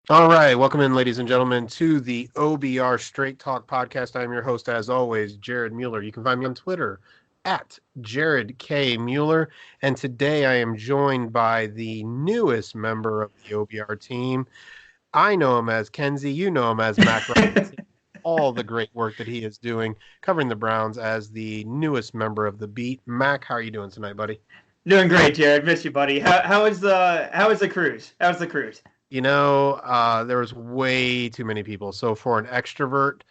All right, welcome in, ladies and gentlemen, to the OBR Straight Talk podcast. I'm your host, as always, Jared Mueller. You can find me on Twitter at Jared K. Mueller. And today I am joined by the newest member of the OBR team. I know him as Kenzie. You know him as Mac Robinson. All the great work that he is doing covering the Browns as the newest member of the beat. Mac, how are you doing tonight, buddy? Doing great, Jared. Miss you, buddy. How is the cruise? How's the cruise? There was way too many people. So for an extrovert,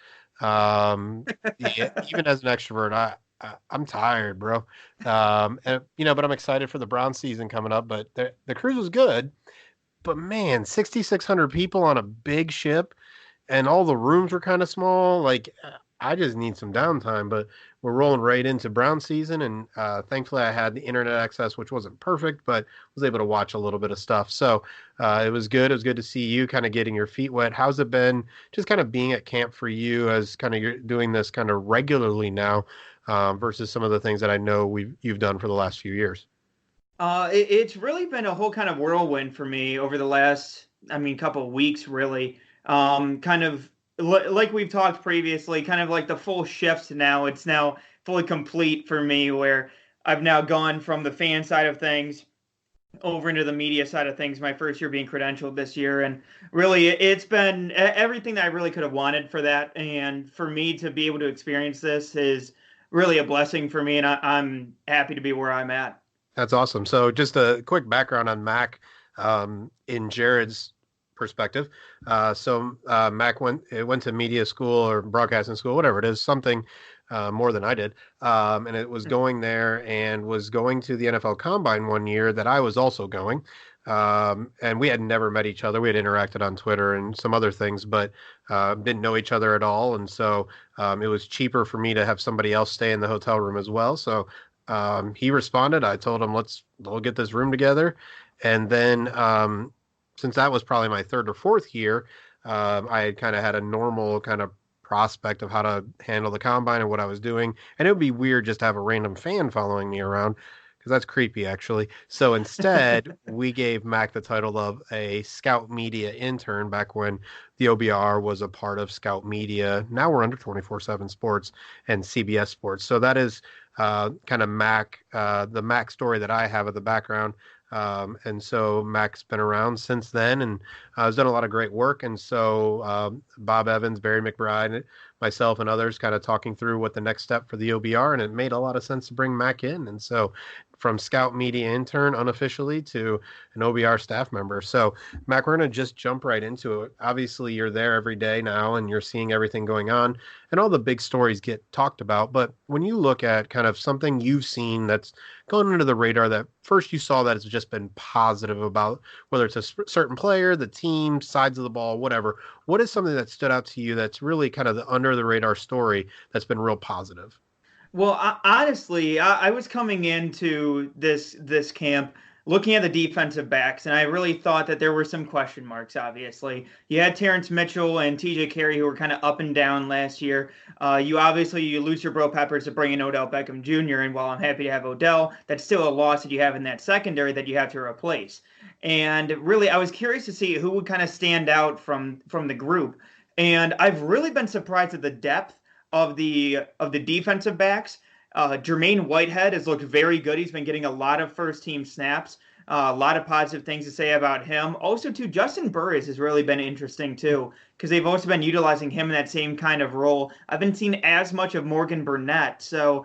um, yeah, even as an extrovert, I'm tired, bro. But I'm excited for the Brown season coming up. But the cruise was good. But man, 6,600 people on a big ship, and all the rooms were kind of small. I just need some downtime. But we're rolling right into Brown season, and thankfully I had the internet access, which wasn't perfect, but was able to watch a little bit of stuff. So it was good. It was good to see you kind of getting your feet wet. How's it been? Just kind of being at camp for you as kind of you're doing this kind of regularly now, versus some of the things that I know you've done for the last few years. It's really been a whole kind of whirlwind for me over the last, couple of weeks, really. Kind of like we've talked previously, kind of like the full shift now. It's now fully complete for me, where I've now gone from the fan side of things over into the media side of things. My first year being credentialed this year, and really, it's been everything that I really could have wanted for that. And for me to be able to experience this is really a blessing for me, and I'm happy to be where I'm at. That's awesome. So just a quick background on Mac, in Jared's perspective. Mac went to media school or broadcasting school, whatever it is, something more than I did. And it was going there and was going to the NFL Combine one year that I was also going. And we had never met each other. We had interacted on Twitter and some other things, but didn't know each other at all. And so it was cheaper for me to have somebody else stay in the hotel room as well. So he responded. I told him, we'll get this room together. And then since that was probably my third or fourth year, I had kind of had a normal kind of prospect of how to handle the combine and what I was doing. And it would be weird just to have a random fan following me around because that's creepy, actually. So instead, we gave Mac the title of a Scout Media intern back when the OBR was a part of Scout Media. Now we're under 24/7 Sports and CBS Sports. So that is kind of the Mac story that I have of the background. And so Mac's been around since then and has done a lot of great work. And so Bob Evans, Barry McBride, myself, and others kind of talking through what the next step for the OBR, and it made a lot of sense to bring Mac in. And so from Scout Media intern unofficially to an OBR staff member. So Mac, we're going to just jump right into it. Obviously, you're there every day now and you're seeing everything going on and all the big stories get talked about. But when you look at kind of something you've seen that's going under the radar that first you saw that it's just been positive about, whether it's a certain player, the team, sides of the ball, whatever, what is something that stood out to you that's really kind of the under the radar story that's been real positive? Well, honestly, I was coming into this camp looking at the defensive backs, and I really thought that there were some question marks. Obviously, you had Terrence Mitchell and T.J. Carey who were kind of up and down last year. You lose your Bro Peppers to bring in Odell Beckham Jr. And while I'm happy to have Odell, that's still a loss that you have in that secondary that you have to replace. And really, I was curious to see who would kind of stand out from the group. And I've really been surprised at the depth of the defensive backs. Jermaine Whitehead has looked very good. He's been getting a lot of first team snaps. A lot of positive things to say about him. Also, too, Justin Burris has really been interesting too, because they've also been utilizing him in that same kind of role. I haven't seen as much of Morgan Burnett, so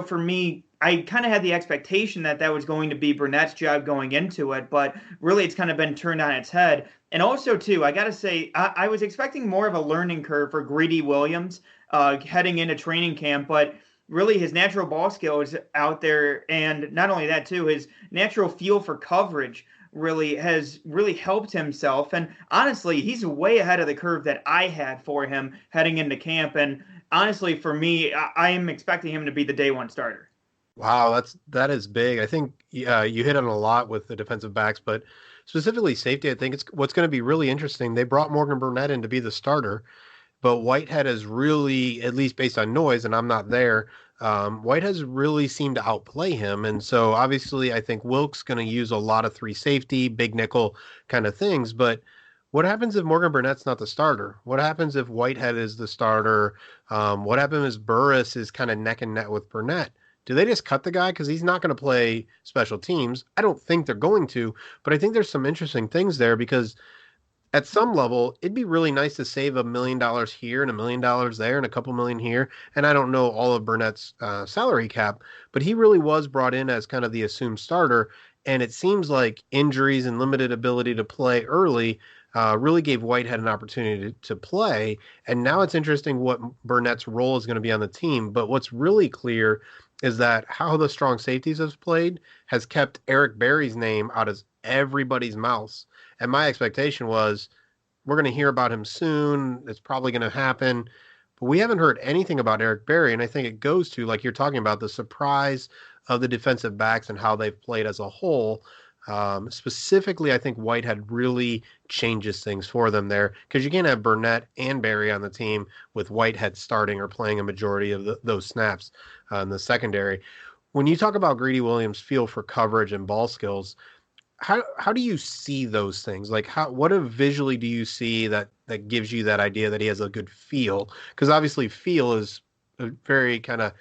for me, I kind of had the expectation that that was going to be Burnett's job going into it, but really, it's kind of been turned on its head. And also, too, I got to say, I was expecting more of a learning curve for Greedy Williams heading into training camp, but really his natural ball skill is out there, and not only that too, his natural feel for coverage really has really helped himself. And honestly, he's way ahead of the curve that I had for him heading into camp. And honestly, for me, I am expecting him to be the day one starter. Wow, that is big. I think you hit on a lot with the defensive backs, but specifically safety. I think it's what's going to be really interesting. They brought Morgan Burnett in to be the starter, but Whitehead has really, at least based on noise, and I'm not there, White has really seemed to outplay him. And so obviously I think Wilk's going to use a lot of three safety, big nickel kind of things. But What happens if Morgan Burnett's not the starter? What happens if Whitehead is the starter? What happens if Burris is kind of neck and neck with Burnett? Do they just cut the guy because he's not going to play special teams? I don't think they're going to, but I think there's some interesting things there because at some level, it'd be really nice to save $1 million here and $1 million there and a couple million here. And I don't know all of Burnett's salary cap, but he really was brought in as kind of the assumed starter. And it seems like injuries and limited ability to play early really gave Whitehead an opportunity to play. And now it's interesting what Burnett's role is going to be on the team. But what's really clear is that how the strong safeties have played has kept Eric Berry's name out of everybody's mouths. And my expectation was we're going to hear about him soon. It's probably going to happen. But we haven't heard anything about Eric Berry. And I think it goes to, like you're talking about, the surprise of the defensive backs and how they've played as a whole. Specifically, I think Whitehead really changes things for them there because you can't have Burnett and Berry on the team with Whitehead starting or playing a majority of those snaps in the secondary. When you talk about Greedy Williams' feel for coverage and ball skills, how do you see those things? Like what visually do you see that gives you that idea that he has a good feel? Because obviously feel is a very kind of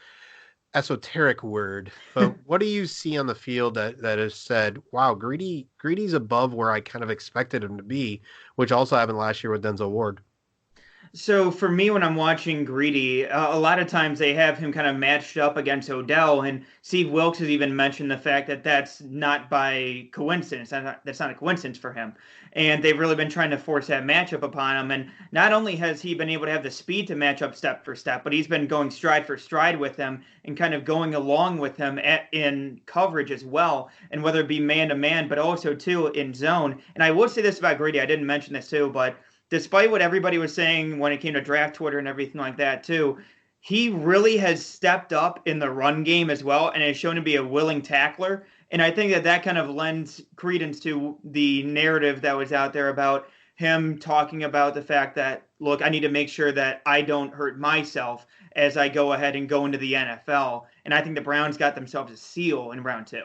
esoteric word, but what do you see on the field that has said, wow, Greedy's above where I kind of expected him to be, which also happened last year with Denzel Ward. So for me, when I'm watching Greedy, a lot of times they have him kind of matched up against Odell, and Steve Wilkes has even mentioned the fact that that's not by coincidence. That's not a coincidence for him, and they've really been trying to force that matchup upon him. And not only has he been able to have the speed to match up step for step, but he's been going stride for stride with him and kind of going along with him in coverage as well, and whether it be man to man, but also too in zone. And I will say this about Greedy, I didn't mention this too, but despite what everybody was saying when it came to draft Twitter and everything like that too, he really has stepped up in the run game as well and has shown to be a willing tackler. And I think that kind of lends credence to the narrative that was out there about him talking about the fact that, look, I need to make sure that I don't hurt myself as I go ahead and go into the NFL. And I think the Browns got themselves a seal in round 2.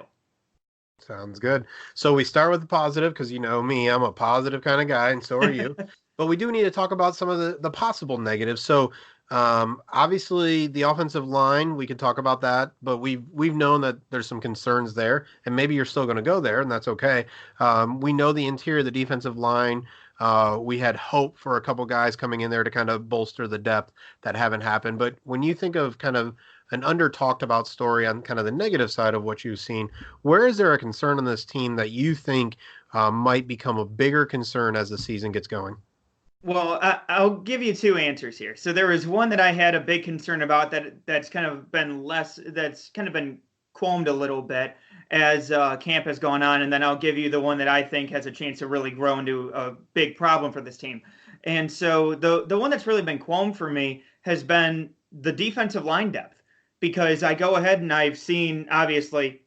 Sounds good. So we start with the positive because you know me, I'm a positive kind of guy, and so are you. But we do need to talk about some of the possible negatives. So obviously the offensive line, we can talk about that, but we've known that there's some concerns there, and maybe you're still going to go there, and that's okay. We know the interior, the defensive line. We had hope for a couple guys coming in there to kind of bolster the depth that haven't happened. But when you think of kind of an under talked about story on kind of the negative side of what you've seen, where is there a concern on this team that you think might become a bigger concern as the season gets going? Well, I'll give you two answers here. So there was one that I had a big concern about that's kind of been qualmed a little bit as camp has gone on, and then I'll give you the one that I think has a chance to really grow into a big problem for this team. And so the one that's really been qualmed for me has been the defensive line depth, because I go ahead and I've seen, obviously,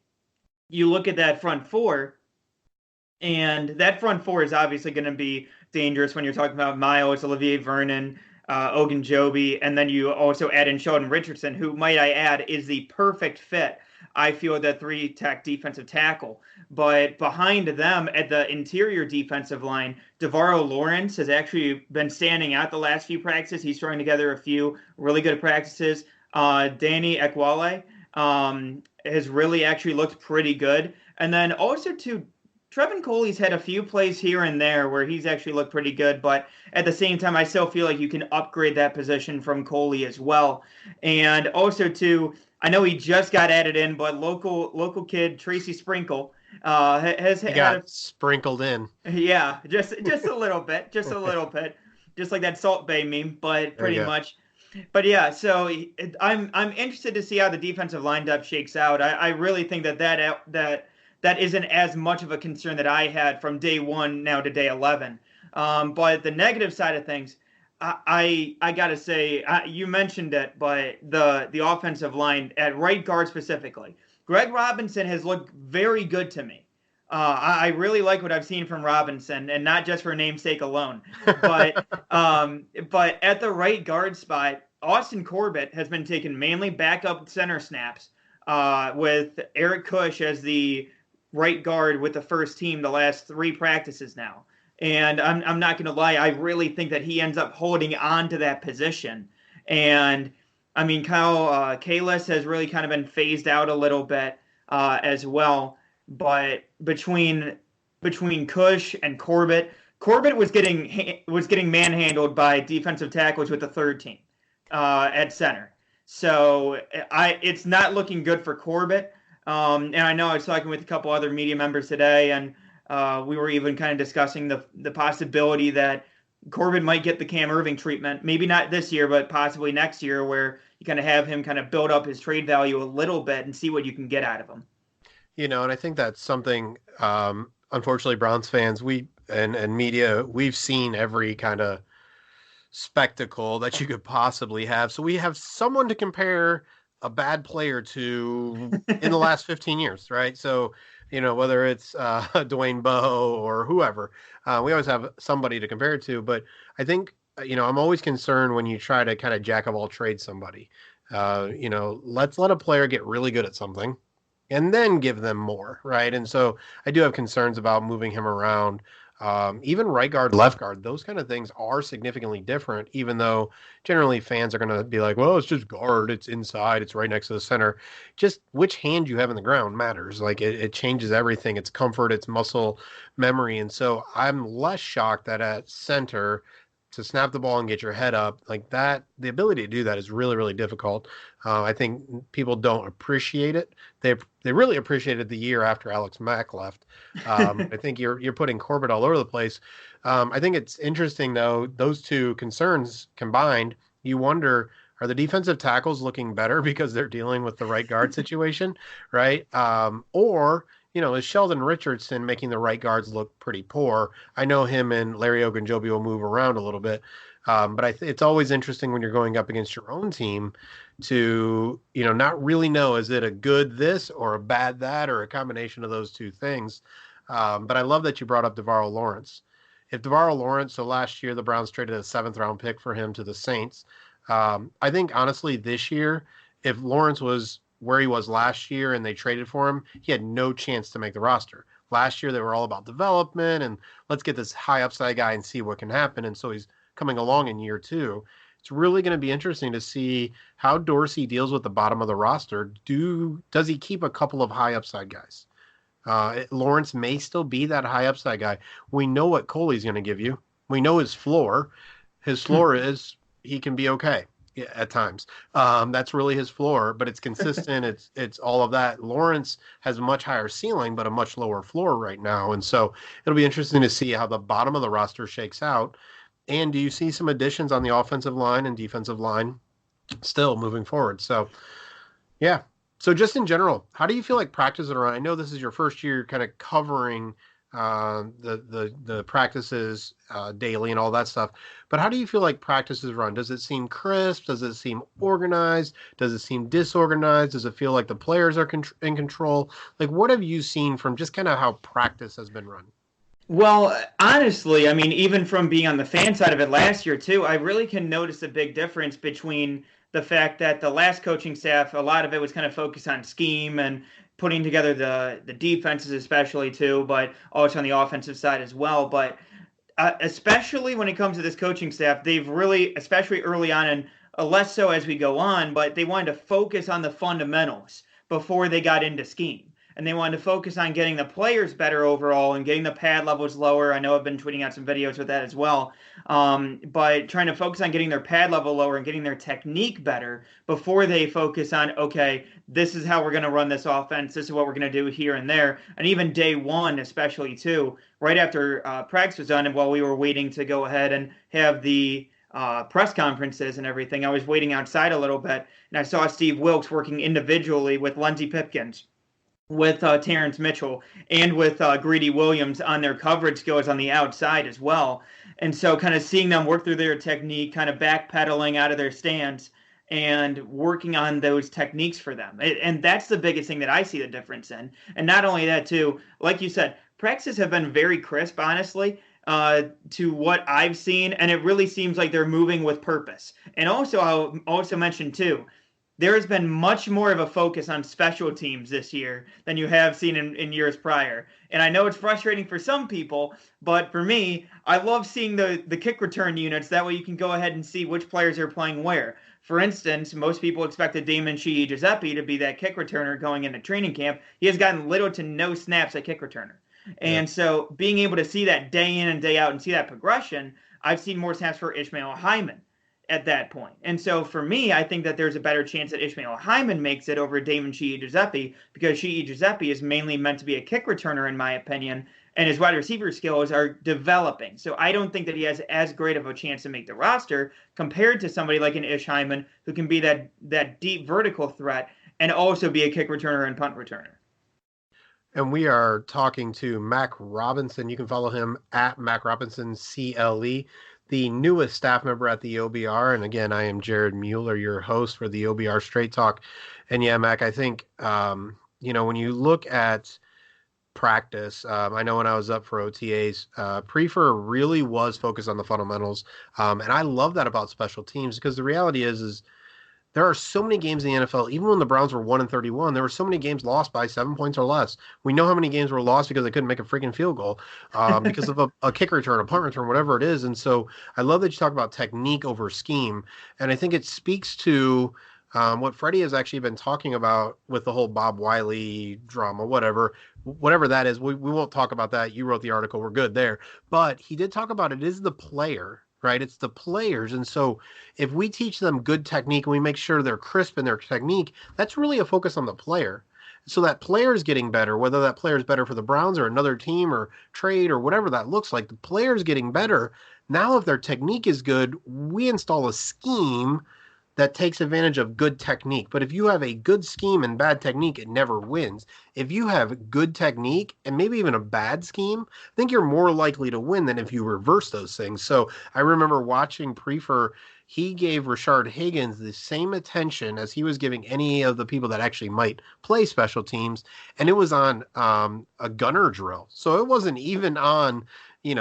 you look at that front four, and that front four is obviously going to be dangerous when you're talking about Miles, Olivier Vernon, Ogunjobi, and then you also add in Sheldon Richardson, who, might I add, is the perfect fit, I feel, that three-tech defensive tackle. But behind them at the interior defensive line, Devario Lawrence has actually been standing out the last few practices. He's throwing together a few really good practices. Danny Ekwale has really actually looked pretty good. And then also to Trevin Coley's had a few plays here and there where he's actually looked pretty good, but at the same time, I still feel like you can upgrade that position from Coley as well. And also, too, I know he just got added in, but local kid Tracy Sprinkle has got sprinkled in. Yeah, just a little bit, just like that Salt Bay meme, but pretty much. But yeah, so I'm interested to see how the defensive line depth shakes out. I really think that isn't as much of a concern that I had from day 1 now to day 11. But the negative side of things, I got to say, you mentioned it, but the offensive line at right guard specifically, Greg Robinson has looked very good to me. I really like what I've seen from Robinson, and not just for namesake alone. But at the right guard spot, Austin Corbett has been taking mainly backup center snaps with Eric Kush as the right guard with the first team the last 3 practices now. And I'm not going to lie, I really think that he ends up holding on to that position. And I mean, Kyle Kalis has really kind of been phased out a little bit as well. But between Cush and Corbett, Corbett was getting manhandled by defensive tackles with the third team at center. So it's not looking good for Corbett. And I know I was talking with a couple other media members today, and we were even kind of discussing the possibility that Corbett might get the Cam Irving treatment, maybe not this year, but possibly next year, where you kind of have him kind of build up his trade value a little bit and see what you can get out of him. And I think that's something, unfortunately, Browns fans, and media, we've seen every kind of spectacle that you could possibly have. So we have someone to compare a bad player to in the last 15 years, right? So, whether it's Dwayne Bowe or whoever, we always have somebody to compare it to. But I think, I'm always concerned when you try to kind of jack of all trades somebody. Let's let a player get really good at something and then give them more, right? And so I do have concerns about moving him around. Even right guard, left guard, those kind of things are significantly different, even though generally fans are going to be like, well, it's just guard, it's inside, it's right next to the center. Just which hand you have in the ground matters. Like it changes everything. It's comfort, it's muscle memory. And so I'm less shocked that at center, to snap the ball and get your head up like that, the ability to do that is really, really difficult. I think people don't appreciate it. They really appreciated the year after Alex Mack left. I think you're putting Corbett all over the place. I think it's interesting though, those two concerns combined, you wonder, are the defensive tackles looking better because they're dealing with the right guard situation, right? Or is Sheldon Richardson making the right guards look pretty poor? I know him and Larry Ogunjobi will move around a little bit, but it's always interesting when you're going up against your own team to, not really know, is it a good this or a bad that or a combination of those two things? But I love that you brought up DeVarro Lawrence. If DeVarro Lawrence, so last year the Browns traded a 7th-round pick for him to the Saints. I think, honestly, this year, if Lawrence was where he was last year and they traded for him, he had no chance to make the roster. Last year, they were all about development and let's get this high upside guy and see what can happen. And so he's coming along in year 2. It's really going to be interesting to see how Dorsey deals with the bottom of the roster. Does he keep a couple of high upside guys? Lawrence may still be that high upside guy. We know what Coley's going to give you. We know his floor. His floor is he can be okay at times. That's really his floor, but it's consistent. It's all of that. Lawrence has a much higher ceiling, but a much lower floor right now. And so it'll be interesting to see how the bottom of the roster shakes out. And do you see some additions on the offensive line and defensive line still moving forward? So, yeah. So just in general, how do you feel like practices are run? I know this is your first year kind of covering the practices daily and all that stuff, but how do you feel like practices run? Does it seem crisp? Does it seem organized? Does it seem disorganized? Does it feel like the players are in control? Like, what have you seen from just kind of how practice has been run? Well, honestly, I mean, even from being on the fan side of it last year too, I really can notice a big difference between the fact that the last coaching staff, a lot of it was kind of focused on scheme and putting together the defenses especially too, but also on the offensive side as well. But especially when it comes to this coaching staff, they've really, especially early on and less so as we go on, but they wanted to focus on the fundamentals before they got into scheme. And they wanted to focus on getting the players better overall and getting the pad levels lower. I know I've been tweeting out some videos with that as well. But trying to focus on getting their pad level lower and getting their technique better before they focus on, okay, this is how we're going to run this offense. This is what we're going to do here and there. And even day one, especially too, right after practice was done and while we were waiting to go ahead and have the press conferences and everything, I was waiting outside a little bit and I saw Steve Wilks working individually with Lindsey Pipkins, with Terrence Mitchell, and with Greedy Williams on their coverage skills on the outside as well. And so kind of seeing them work through their technique, kind of backpedaling out of their stance and working on those techniques for them. And that's the biggest thing that I see the difference in. And not only that too, like you said, practices have been very crisp, honestly, to what I've seen. And it really seems like they're moving with purpose. And also, I'll also mention too, there has been much more of a focus on special teams this year than you have seen in years prior. And I know it's frustrating for some people, but for me, I love seeing the kick return units. That way you can go ahead and see which players are playing where. For instance, most people expected Damon Giuseppe to be that kick returner going into training camp. He has gotten little to no snaps at kick returner. Yeah. And so being able to see that day in and day out and see that progression, I've seen more snaps for Ishmael Hyman at that point. And so for me, I think that there's a better chance that Ishmael Hyman makes it over Damon Giuseppe because Giuseppe is mainly meant to be a kick returner, in my opinion, and his wide receiver skills are developing. So I don't think that he has as great of a chance to make the roster compared to somebody like an Ish Hyman who can be that deep vertical threat and also be a kick returner and punt returner. And we are talking to Mac Robinson. You can follow him at Mac Robinson CLE, the newest staff member at the OBR. And again, I am Jared Mueller, your host for the OBR Straight Talk. And yeah, Mac, I think, when you look at practice, I know when I was up for OTAs, Prefer really was focused on the fundamentals. And I love that about special teams because the reality is there are so many games in the NFL, even when the Browns were 1-31, there were so many games lost by 7 points or less. We know how many games were lost because they couldn't make a freaking field goal because of a kick return, a punt return, whatever it is. And so I love that you talk about technique over scheme. And I think it speaks to what Freddie has actually been talking about with the whole Bob Wiley drama, whatever that is. We won't talk about that. You wrote the article. We're good there. But he did talk about it is the player, right? It's the players. And so if we teach them good technique and we make sure they're crisp in their technique, that's really a focus on the player. So that player is getting better, whether that player is better for the Browns or another team or trade or whatever that looks like, the player is getting better. Now, if their technique is good, we install a scheme that takes advantage of good technique. But if you have a good scheme and bad technique, it never wins. If you have good technique and maybe even a bad scheme, I think you're more likely to win than if you reverse those things. So I remember watching Prefer. He gave Rashard Higgins the same attention as he was giving any of the people that actually might play special teams. And it was on a gunner drill. So it wasn't even on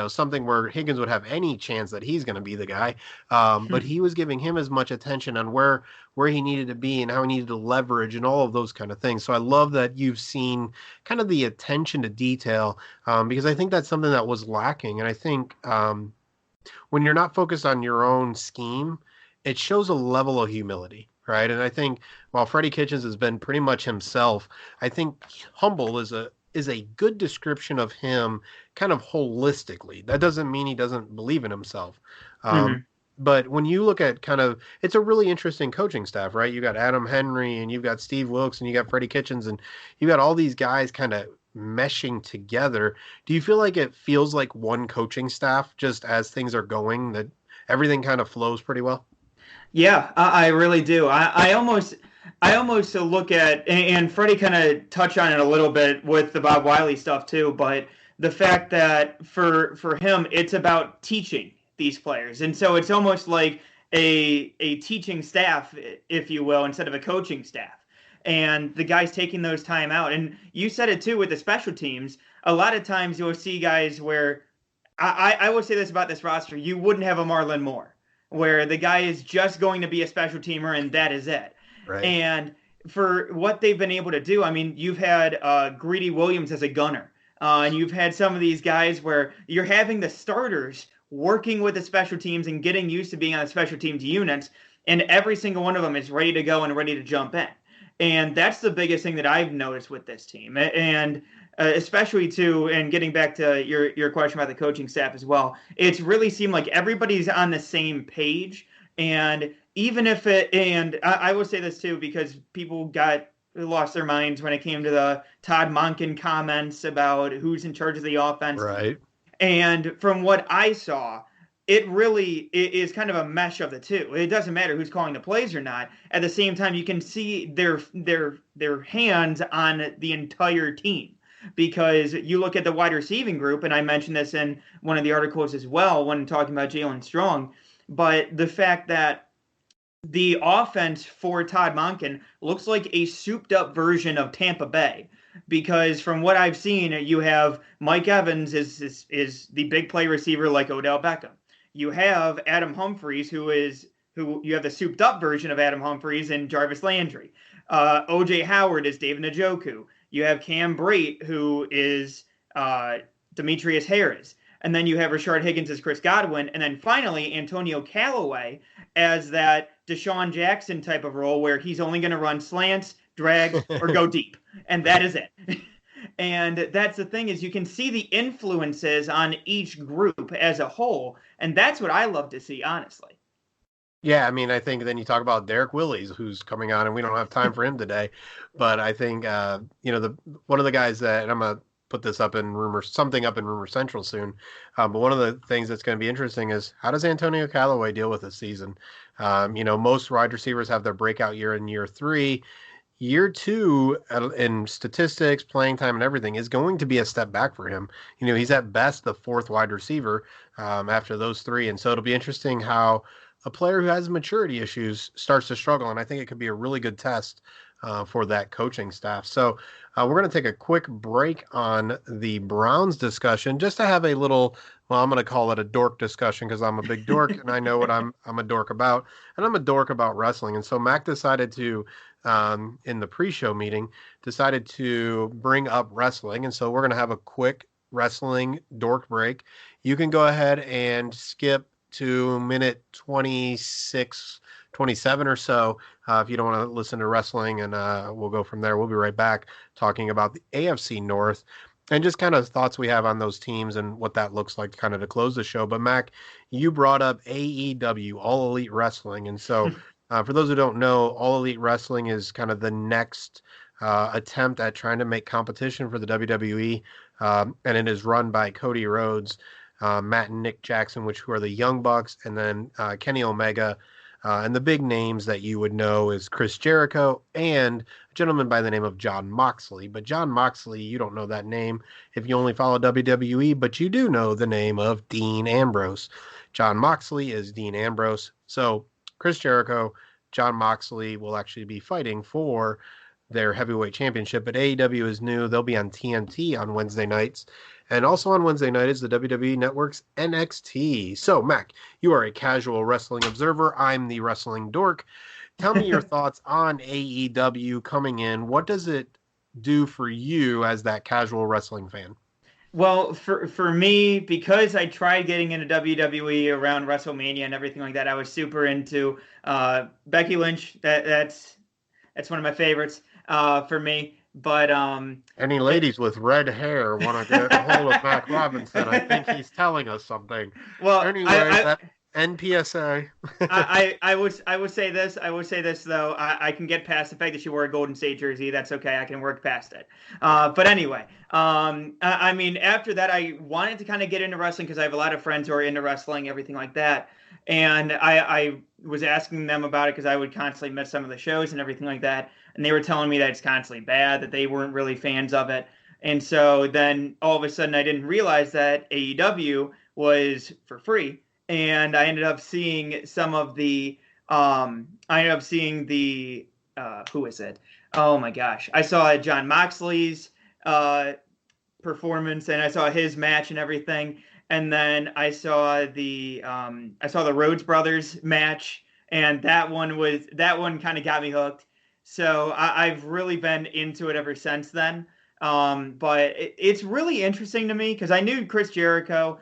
something where Higgins would have any chance that he's going to be the guy. But he was giving him as much attention on where he needed to be and how he needed to leverage and all of those kind of things. So I love that you've seen kind of the attention to detail because I think that's something that was lacking. And I think when you're not focused on your own scheme, it shows a level of humility. Right. And I think while Freddie Kitchens has been pretty much himself, I think humble is a good description of him kind of holistically. That doesn't mean he doesn't believe in himself. But when you look at it's a really interesting coaching staff, right? You got Adam Henry and you've got Steve Wilkes and you got Freddie Kitchens and you got all these guys kind of meshing together. Do you feel like it feels like one coaching staff just as things are going, that everything kind of flows pretty well? Yeah, I really do. I almost look at, and Freddie kind of touched on it a little bit with the Bob Wiley stuff too, but the fact that for him, it's about teaching these players. And so it's almost like a teaching staff, if you will, instead of a coaching staff. And the guys taking those time out. And you said it too with the special teams. A lot of times you'll see guys where, I will say this about this roster, you wouldn't have a Marlon Moore, where the guy is just going to be a special teamer and that is it. Right. And for what they've been able to do, I mean, you've had Greedy Williams as a gunner. And you've had some of these guys where you're having the starters working with the special teams and getting used to being on the special teams units, and every single one of them is ready to go and ready to jump in. And that's the biggest thing that I've noticed with this team. And especially too, and getting back to your question about the coaching staff as well, it's really seemed like everybody's on the same page. And even if I will say this too, because people lost their minds when it came to the Todd Monken comments about who's in charge of the offense. Right. And from what I saw, it really is kind of a mesh of the two. It doesn't matter who's calling the plays or not. At the same time, you can see their hands on the entire team, because you look at the wide receiving group, and I mentioned this in one of the articles as well when talking about Jalen Strong, but the fact that the offense for Todd Monken looks like a souped-up version of Tampa Bay. Because from what I've seen, you have Mike Evans is the big play receiver like Odell Beckham. You have Adam Humphries, who is who you have the souped up version of Adam Humphries and Jarvis Landry. OJ Howard is David Njoku. You have Cam Brate, who is Demetrius Harris. And then you have Rashard Higgins as Chris Godwin. And then finally, Antonio Callaway as that Deshaun Jackson type of role where he's only going to run slants, drag, or go deep. And that is it. And that's the thing, is you can see the influences on each group as a whole. And that's what I love to see, honestly. Yeah, I mean, I think then you talk about Derek Willis, who's coming on, and we don't have time for him today. But I think, one of the guys that, and I'm going to put this up in something up in Rumor Central soon. But one of the things that's going to be interesting is, how does Antonio Callaway deal with this season? Most wide receivers have their breakout year in year 3. Year 2 in statistics, playing time, and everything is going to be a step back for him. He's at best the 4th wide receiver after those 3. And so it'll be interesting how a player who has maturity issues starts to struggle. And I think it could be a really good test for that coaching staff. So we're going to take a quick break on the Browns discussion just to have a little, well, I'm going to call it a dork discussion because I'm a big dork and I know what I'm a dork about. And I'm a dork about wrestling. And so Mac decided to, in the pre-show meeting, decided to bring up wrestling. And so we're going to have a quick wrestling dork break. You can go ahead and skip to minute 26, 27 or so if you don't want to listen to wrestling, and we'll go from there. We'll be right back talking about the AFC North and just kind of thoughts we have on those teams and what that looks like kind of to close the show. But Mac, you brought up AEW, All Elite Wrestling, and so for those who don't know, All Elite Wrestling is kind of the next attempt at trying to make competition for the WWE, and it is run by Cody Rhodes, Matt and Nick Jackson, who are the Young Bucks, and then Kenny Omega. And the big names that you would know is Chris Jericho and a gentleman by the name of Jon Moxley. But Jon Moxley, you don't know that name if you only follow WWE, but you do know the name of Dean Ambrose. Jon Moxley is Dean Ambrose. So Chris Jericho, Jon Moxley will actually be fighting for their heavyweight championship. But AEW is new. They'll be on TNT on Wednesday nights. And also on Wednesday night is the WWE Network's NXT. So, Mac, you are a casual wrestling observer. I'm the wrestling dork. Tell me your thoughts on AEW coming in. What does it do for you as that casual wrestling fan? Well, for me, because I tried getting into WWE around WrestleMania and everything like that, I was super into Becky Lynch. That's one of my favorites for me. But any ladies with red hair want to get a hold of Mac Robinson? I think he's telling us something. Well, anyway, that NPSA. I would say this. I would say this though. I can get past the fact that she wore a Golden State jersey. That's okay. I can work past it. But anyway, I mean, after that, I wanted to kind of get into wrestling because I have a lot of friends who are into wrestling, everything like that. And I was asking them about it because I would constantly miss some of the shows and everything like that. And they were telling me that it's constantly bad, that they weren't really fans of it. And so then all of a sudden I didn't realize that AEW was for free. And I ended up seeing some of the, who is it? Oh my gosh. I saw Jon Moxley's performance and I saw his match and everything. And then I saw the Rhodes Brothers match, and that one kind of got me hooked. So I've really been into it ever since then. But it's really interesting to me because I knew Chris Jericho,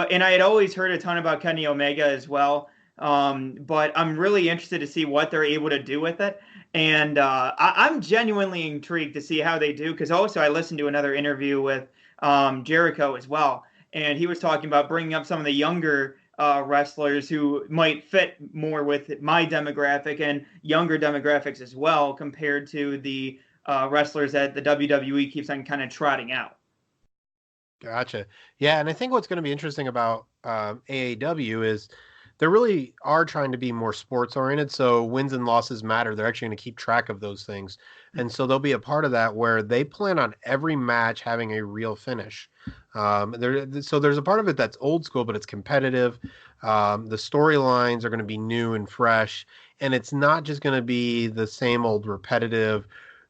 and I had always heard a ton about Kenny Omega as well. But I'm really interested to see what they're able to do with it. And I'm genuinely intrigued to see how they do, because also I listened to another interview with Jericho as well. And he was talking about bringing up some of the younger wrestlers who might fit more with my demographic and younger demographics as well, compared to the wrestlers that the WWE keeps on kind of trotting out. Gotcha. Yeah, and I think what's going to be interesting about AAW is they really are trying to be more sports oriented. So wins and losses matter. They're actually going to keep track of those things. And so there'll be a part of that where they plan on every match having a real finish. So there's a part of it that's old school, but it's competitive. The storylines are going to be new and fresh. And it's not just going to be the same old repetitive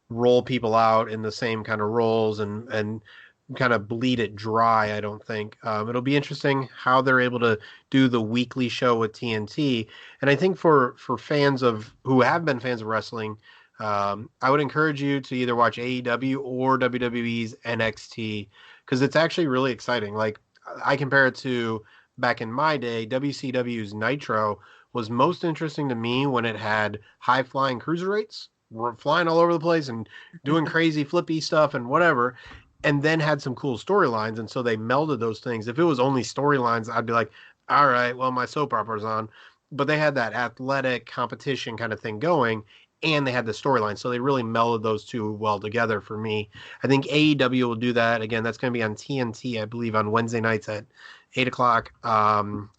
roll people out in the same kind of roles and kind of bleed it dry, I don't think. It'll be interesting how they're able to do the weekly show with TNT. And I think for fans of who have been fans of wrestling, I would encourage you to either watch AEW or WWE's NXT because it's actually really exciting. Like I compare it to back in my day, WCW's Nitro was most interesting to me when it had high flying cruiserweights were flying all over the place and doing crazy flippy stuff and whatever, and then had some cool storylines. And so they melded those things. If it was only storylines, I'd be like, all right, well, my soap opera's on. But they had that athletic competition kind of thing going, and they had the storyline. So they really melded those two well together for me. I think AEW will do that. Again, that's going to be on TNT, I believe, on Wednesday nights at 8 o'clock,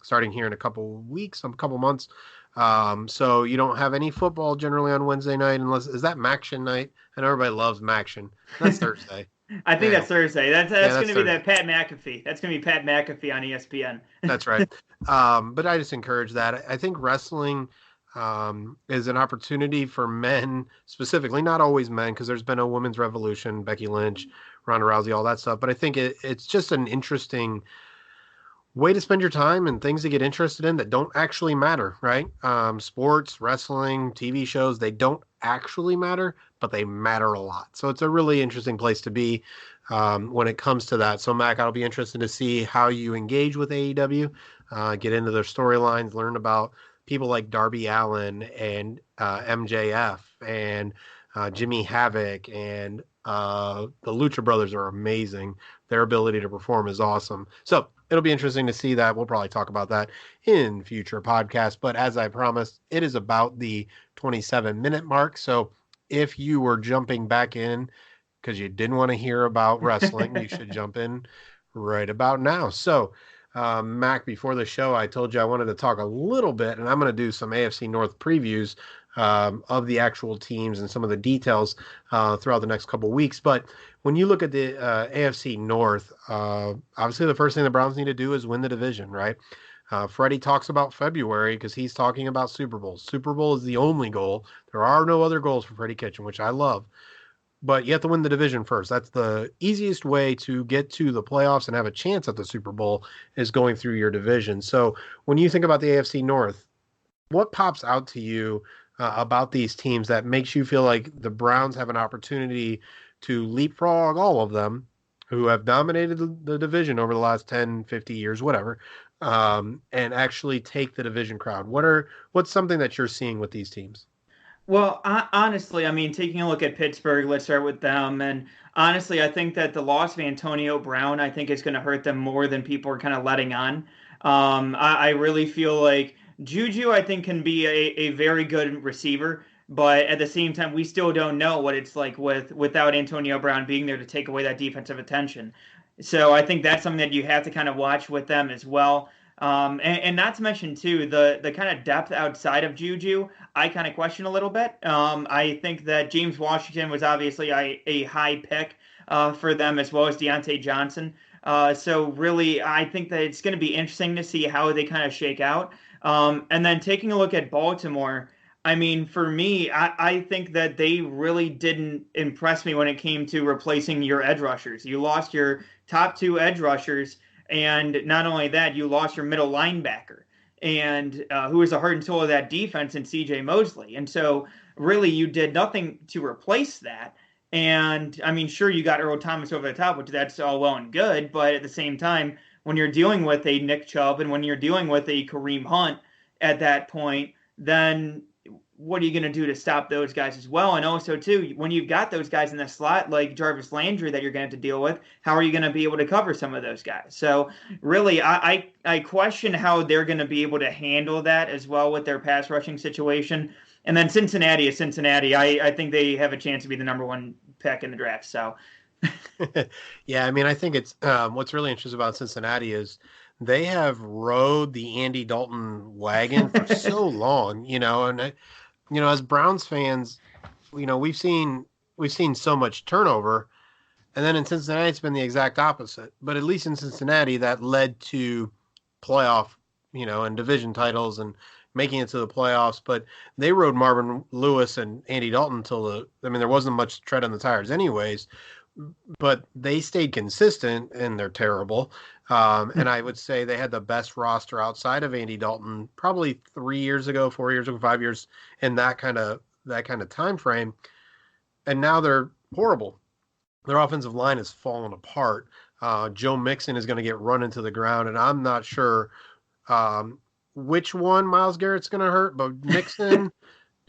starting here in a couple weeks, a couple months. So you don't have any football generally on Wednesday night unless, is that Maction night? I know everybody loves Maction. That's Thursday. I think that's Thursday. That's going to be Thursday. that Pat McAfee. That's going to be Pat McAfee on ESPN. That's right. But I just encourage that. I think wrestling is an opportunity for men specifically, not always men, because there's been a women's revolution, Becky Lynch, Ronda Rousey, all that stuff. But I think it's just an interesting way to spend your time and things to get interested in that don't actually matter, right? Sports, wrestling, TV shows, they don't actually matter, but they matter a lot. So it's a really interesting place to be when it comes to that. So Mac, I'll be interested to see how you engage with AEW, get into their storylines, learn about people like Darby Allin and MJF and Jimmy Havoc and the Lucha Brothers are amazing. Their ability to perform is awesome. So it'll be interesting to see that. We'll probably talk about that in future podcasts. But as I promised, it is about the 27-minute mark. So if you were jumping back in because you didn't want to hear about wrestling, you should jump in right about now. So, Mac, before the show, I told you I wanted to talk a little bit, and I'm going to do some AFC North previews of the actual teams and some of the details throughout the next couple weeks. But when you look at the AFC North, obviously the first thing the Browns need to do is win the division, right? Freddie talks about February because he's talking about Super Bowls. Super Bowl is the only goal. There are no other goals for Freddie Kitchen, which I love. But you have to win the division first. That's the easiest way to get to the playoffs and have a chance at the Super Bowl is going through your division. So when you think about the AFC North, what pops out to you about these teams that makes you feel like the Browns have an opportunity to leapfrog all of them who have dominated the division over the last 10, 50 years, whatever, and actually take the division crown? What's something that you're seeing with these teams? Well, honestly, I mean, taking a look at Pittsburgh, let's start with them. And honestly, I think that the loss of Antonio Brown, I think is going to hurt them more than people are kind of letting on. I really feel like Juju, I think, can be a very good receiver. But at the same time, we still don't know what it's like without Antonio Brown being there to take away that defensive attention. So I think that's something that you have to kind of watch with them as well. And not to mention too the kind of depth outside of Juju, I kind of question a little bit. I think that James Washington was obviously a high pick for them as well as Deontay Johnson. So really, I think that it's going to be interesting to see how they kind of shake out. And then taking a look at Baltimore, I mean, for me, I think that they really didn't impress me when it came to replacing your edge rushers. You lost your top two edge rushers. And not only that, you lost your middle linebacker, and who was the heart and soul of that defense in C.J. Mosley. And so, really, you did nothing to replace that. And I mean, sure, you got Earl Thomas over the top, which that's all well and good. But at the same time, when you're dealing with a Nick Chubb and when you're dealing with a Kareem Hunt at that point, then what are you going to do to stop those guys as well? And also, too, when you've got those guys in the slot like Jarvis Landry that you're going to have to deal with, how are you going to be able to cover some of those guys? So really, I question how they're going to be able to handle that as well with their pass rushing situation. And then Cincinnati is Cincinnati. I think they have a chance to be the number one pick in the draft. So, Yeah, I mean, I think it's what's really interesting about Cincinnati is they have rode the Andy Dalton wagon for so long, and as Browns fans, we've seen so much turnover, and then in Cincinnati it's been the exact opposite. But at least in Cincinnati, that led to playoff, and division titles and making it to the playoffs. But they rode Marvin Lewis and Andy Dalton there wasn't much tread on the tires, anyways. but they stayed consistent, and they're terrible. And I would say they had the best roster outside of Andy Dalton probably 3 years ago, 4 years ago, 5 years in that kind of time frame. And now they're horrible. Their offensive line has fallen apart. Joe Mixon is going to get run into the ground, and I'm not sure which one Myles Garrett's going to hurt, but Mixon,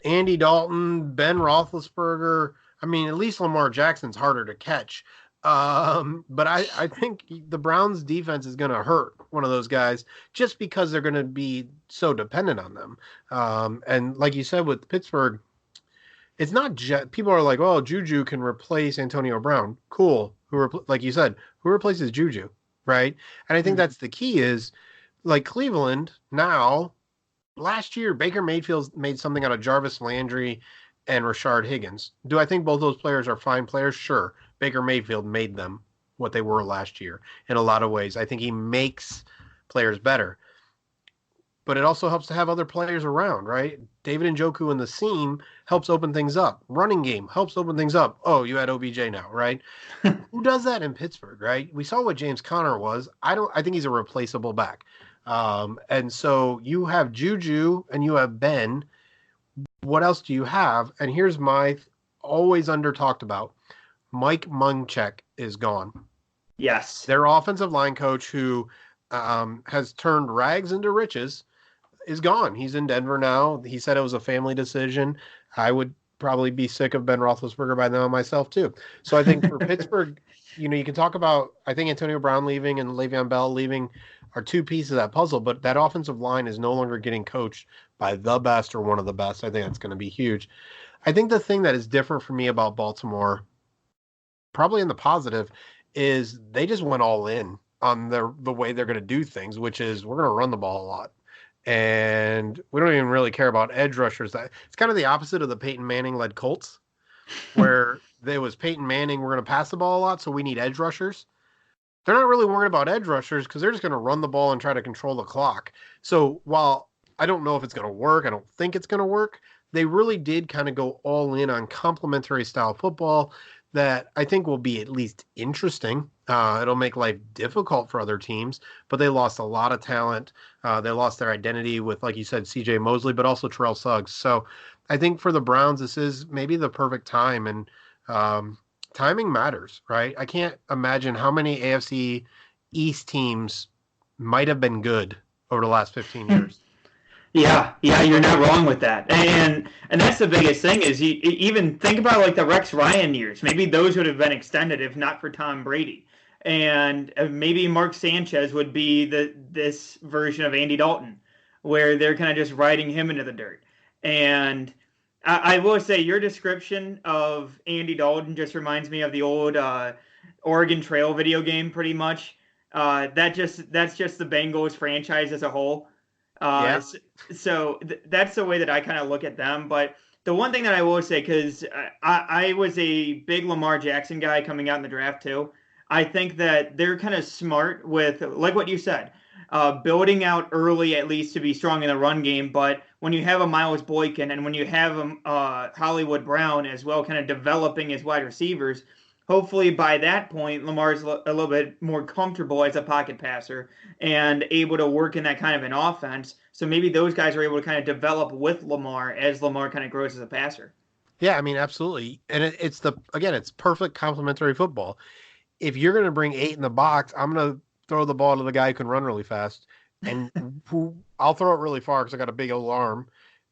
Andy Dalton, Ben Roethlisberger. I mean, at least Lamar Jackson's harder to catch. But I think the Browns defense is going to hurt one of those guys just because they're going to be so dependent on them. And like you said with Pittsburgh, it's not just people are like, oh, Juju can replace Antonio Brown. Cool. Like you said, who replaces Juju, right? And I think that's the key is like Cleveland now. Last year, Baker Mayfield made something out of Jarvis Landry and Rashard Higgins. Do I think both those players are fine players? Sure. Baker Mayfield made them what they were last year in a lot of ways. I think he makes players better. But it also helps to have other players around, right? David Njoku in the seam helps open things up. Running game helps open things up. Oh, you had OBJ now, right? Who does that in Pittsburgh, right? We saw what James Conner was. I think he's a replaceable back. And so you have Juju and you have Ben. What else do you have? And here's my always under talked about. Mike Munchak is gone. Yes. Their offensive line coach who has turned rags into riches is gone. He's in Denver now. He said it was a family decision. I would probably be sick of Ben Roethlisberger by now myself too. So I think for Pittsburgh, you can talk about, I think Antonio Brown leaving and Le'Veon Bell leaving are two pieces of that puzzle, but that offensive line is no longer getting coached by the best or one of the best. I think that's going to be huge. I think the thing that is different for me about Baltimore, probably in the positive, is they just went all in on the way they're going to do things, which is we're going to run the ball a lot. And we don't even really care about edge rushers. It's kind of the opposite of the Peyton Manning-led Colts, where there was Peyton Manning, we're going to pass the ball a lot, so we need edge rushers. They're not really worried about edge rushers because they're just going to run the ball and try to control the clock. So while I don't know if it's going to work, I don't think it's going to work, they really did kind of go all in on complementary style football that I think will be at least interesting. It'll make life difficult for other teams, but they lost a lot of talent. They lost their identity with, like you said, C.J. Mosley, but also Terrell Suggs. So I think for the Browns, this is maybe the perfect time, and timing matters, right? I can't imagine how many AFC East teams might have been good over the last 15 years. Yeah, you're not wrong with that, and that's the biggest thing is you even think about like the Rex Ryan years. Maybe those would have been extended if not for Tom Brady, and maybe Mark Sanchez would be this version of Andy Dalton, where they're kind of just riding him into the dirt. And I will say your description of Andy Dalton just reminds me of the old Oregon Trail video game, pretty much. That's just the Bengals franchise as a whole. Yeah. So that's the way that I kind of look at them. But the one thing that I will say, because I was a big Lamar Jackson guy coming out in the draft too, I think that they're kind of smart with, like what you said, building out early at least to be strong in the run game. But when you have a Miles Boykin and when you have a Hollywood Brown as well, kind of developing as wide receivers, hopefully by that point, Lamar's a little bit more comfortable as a pocket passer and able to work in that kind of an offense. So maybe those guys are able to kind of develop with Lamar as Lamar kind of grows as a passer. Yeah, I mean, absolutely. And it's perfect complementary football. If you're going to bring 8 in the box, I'm going to throw the ball to the guy who can run really fast. And I'll throw it really far because I got a big old arm.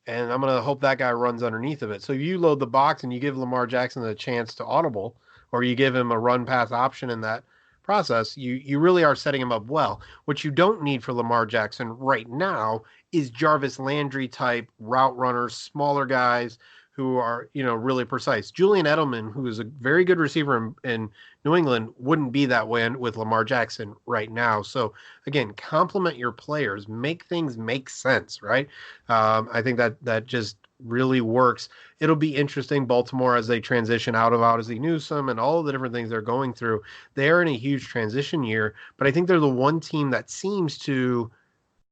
And I'm going to hope that guy runs underneath of it. So you load the box and you give Lamar Jackson a chance to audible, or you give him a run pass option in that process, you really are setting him up well. What you don't need for Lamar Jackson right now is Jarvis Landry type route runners, smaller guys who are, really precise. Julian Edelman, who is a very good receiver in New England, wouldn't be that way with Lamar Jackson right now. So again, complement your players, make things make sense, right? I think that just really works. It'll be interesting, Baltimore, as they transition out of Odyssey Newsome and all of the different things they're going through. They're in a huge transition year, but I think they're the one team that seems to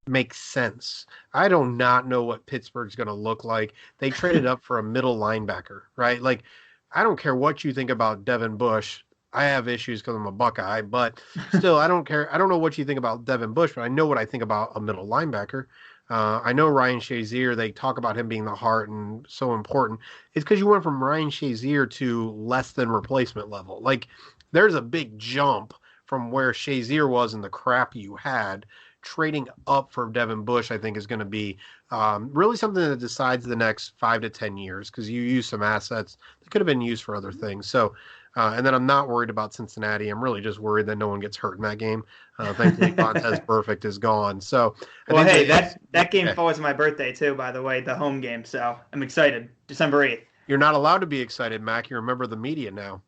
make sense. I do not know what Pittsburgh's going to look like. They traded up for a middle linebacker, right? Like, I don't care what you think about Devin Bush. I have issues because I'm a Buckeye, but still, I don't care. I don't know what you think about Devin Bush, but I know what I think about a middle linebacker. I know Ryan Shazier, they talk about him being the heart and so important. It's because you went from Ryan Shazier to less than replacement level. Like, there's a big jump from where Shazier was and the crap you had. Trading up for Devin Bush, I think, is going to be really something that decides the next 5 to 10 years because you use some assets that could have been used for other things. So, and then I'm not worried about Cincinnati. I'm really just worried that no one gets hurt in that game. Thankfully, Vontez Perfect is gone. So I Well, think hey, that that game yeah, falls on my birthday too, by the way, the home game. So I'm excited. December 8th. you're not allowed to be excited, Mac. You remember the media now.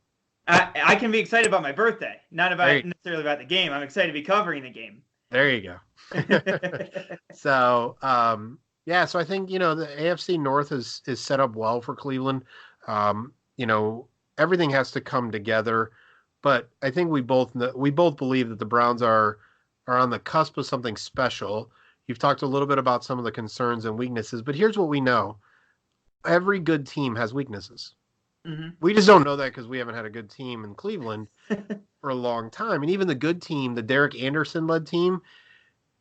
I can be excited about my birthday, not There, about necessarily about the game. I'm excited to be covering the game. there you go. So, yeah, so I think, the AFC North is set up well for Cleveland. Um, you know, everything has to come together, but I think we both believe that the Browns are on the cusp of something special. You've talked a little bit about some of the concerns and weaknesses, but here's what we know. Every good team has weaknesses. Hmm. We just don't know that because we haven't had a good team in Cleveland for a long time. And even the good team, the Derek Anderson led team,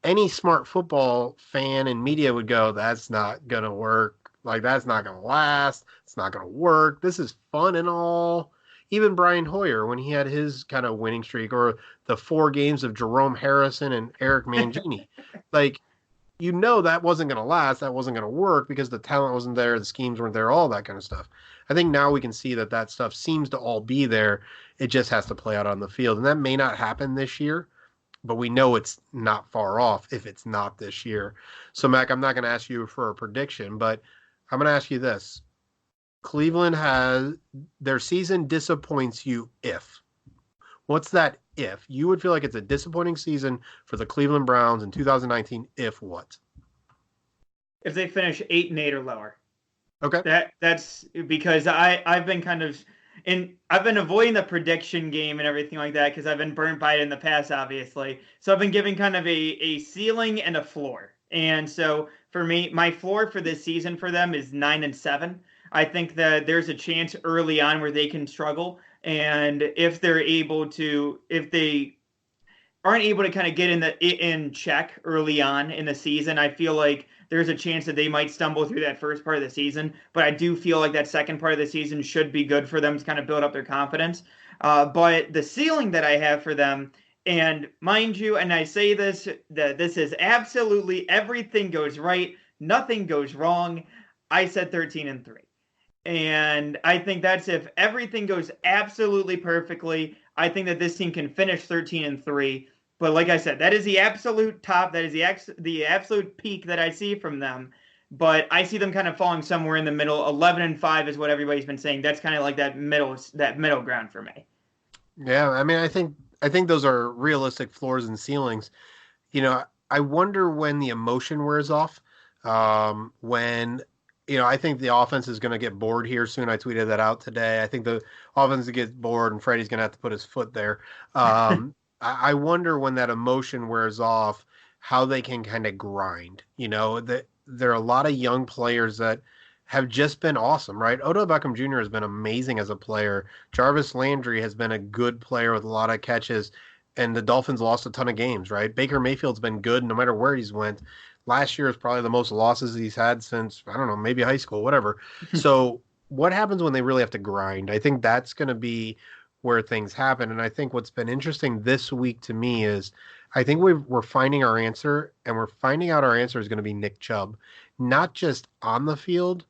any smart football fan and media would go, that's not going to work. Like, that's not going to last. It's not going to work. This is fun and all. Even Brian Hoyer, when he had his kind of winning streak, or the 4 games of Jerome Harrison and Eric Mangini, like, that wasn't going to last. That wasn't going to work because the talent wasn't there, the schemes weren't there, all that kind of stuff. I think now we can see that that stuff seems to all be there. It just has to play out on the field. And that may not happen this year, but we know it's not far off if it's not this year. So, Mac, I'm not going to ask you for a prediction, but I'm going to ask you this. Cleveland has their season disappoints you if. What's that if? You would feel like it's a disappointing season for the Cleveland Browns in 2019 if what? If they finish 8-8 or lower. Okay. That's because I've been kind of I've been avoiding the prediction game and everything like that because I've been burnt by it in the past, obviously. So I've been giving kind of a ceiling and a floor. And so for me, my floor for this season for them is 9-7. I think that there's a chance early on where they can struggle, and if they aren't able to kind of get in check early on in the season, I feel like there's a chance that they might stumble through that first part of the season. But I do feel like that second part of the season should be good for them to kind of build up their confidence. But the ceiling that I have for them, and mind you, and I say this, that this is absolutely everything goes right, nothing goes wrong. I said 13-3. And I think that's if everything goes absolutely perfectly. I think that this team can finish 13-3. But like I said, that is the absolute top. That is the absolute peak that I see from them. But I see them kind of falling somewhere in the middle. 11-5 is what everybody's been saying. That's kind of like that middle ground for me. Yeah, I mean, I think those are realistic floors and ceilings. I wonder when the emotion wears off. When I think the offense is going to get bored here soon. I tweeted that out today. I think the offense gets bored, and Freddie's going to have to put his foot there. I wonder when that emotion wears off, how they can kind of grind. That there are a lot of young players that have just been awesome, right? Odell Beckham Jr. has been amazing as a player. Jarvis Landry has been a good player with a lot of catches, and the Dolphins lost a ton of games, right? Baker Mayfield's been good no matter where he's went. Last year is probably the most losses he's had since, I don't know, maybe high school, whatever. So what happens when they really have to grind? I think that's going to be where things happen. And I think what's been interesting this week to me is I think we're finding our answer, and we're finding out our answer is going to be Nick Chubb, not just on the field,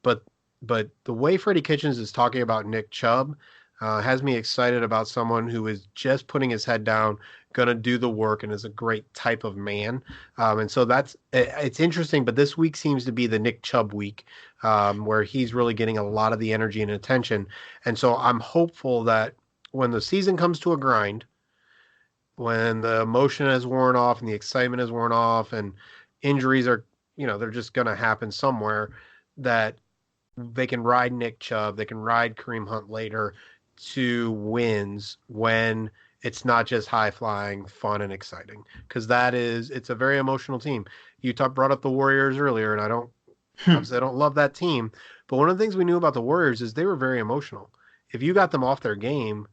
but the way Freddie Kitchens is talking about Nick Chubb has me excited about someone who is just putting his head down, going to do the work, and is a great type of man. And so it's interesting. But this week seems to be the Nick Chubb week, where he's really getting a lot of the energy and attention. And so I'm hopeful that when the season comes to a grind, when the emotion has worn off and the excitement has worn off, and injuries are, they're just going to happen somewhere, that they can ride Nick Chubb, they can ride Kareem Hunt later to wins when it's not just high flying, fun, and exciting. Because it's a very emotional team. You brought up the Warriors earlier, and obviously I don't love that team, but one of the things we knew about the Warriors is they were very emotional. If you got them off their game,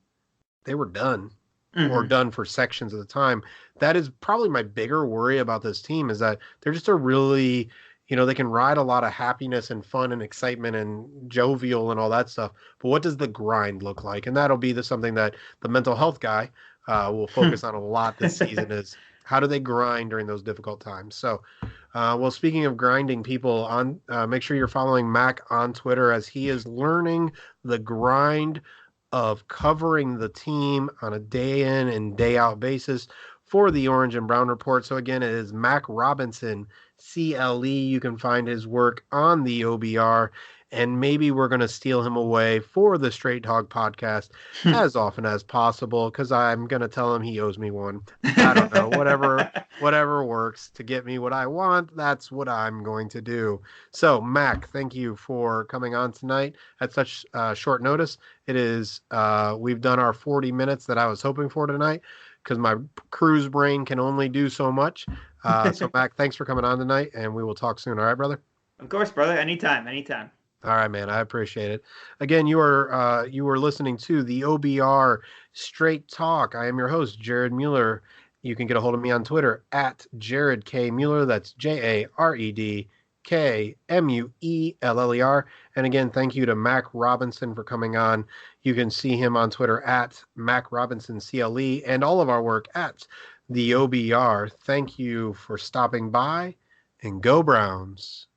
they were done or Mm-hmm. done for sections of the time. That is probably my bigger worry about this team is that they're just a really, they can ride a lot of happiness and fun and excitement and jovial and all that stuff. But what does the grind look like? And that'll be something that the mental health guy will focus on a lot this season is how do they grind during those difficult times? So, well, speaking of grinding people make sure you're following Mac on Twitter as he is learning the grind of covering the team on a day in and day out basis for the Orange and Brown Report. So again, it is Mac Robinson, CLE. You can find his work on the OBR, and maybe we're going to steal him away for the Straight Talk podcast as often as possible because I'm going to tell him he owes me one. I don't know, whatever works to get me what I want, that's what I'm going to do. So, Mac, thank you for coming on tonight at such short notice. It is we've done our 40 minutes that I was hoping for tonight because my cruise brain can only do so much. So, Mac, thanks for coming on tonight, and we will talk soon. All right, brother? Of course, brother. Anytime, anytime. All right, man. I appreciate it. Again, you are listening to the OBR Straight Talk. I am your host, Jared Mueller. You can get a hold of me on Twitter at Jared K. Mueller. That's JaredKMueller. And again, thank you to Mac Robinson for coming on. You can see him on Twitter at Mac Robinson CLE and all of our work at the OBR. Thank you for stopping by, and go Browns.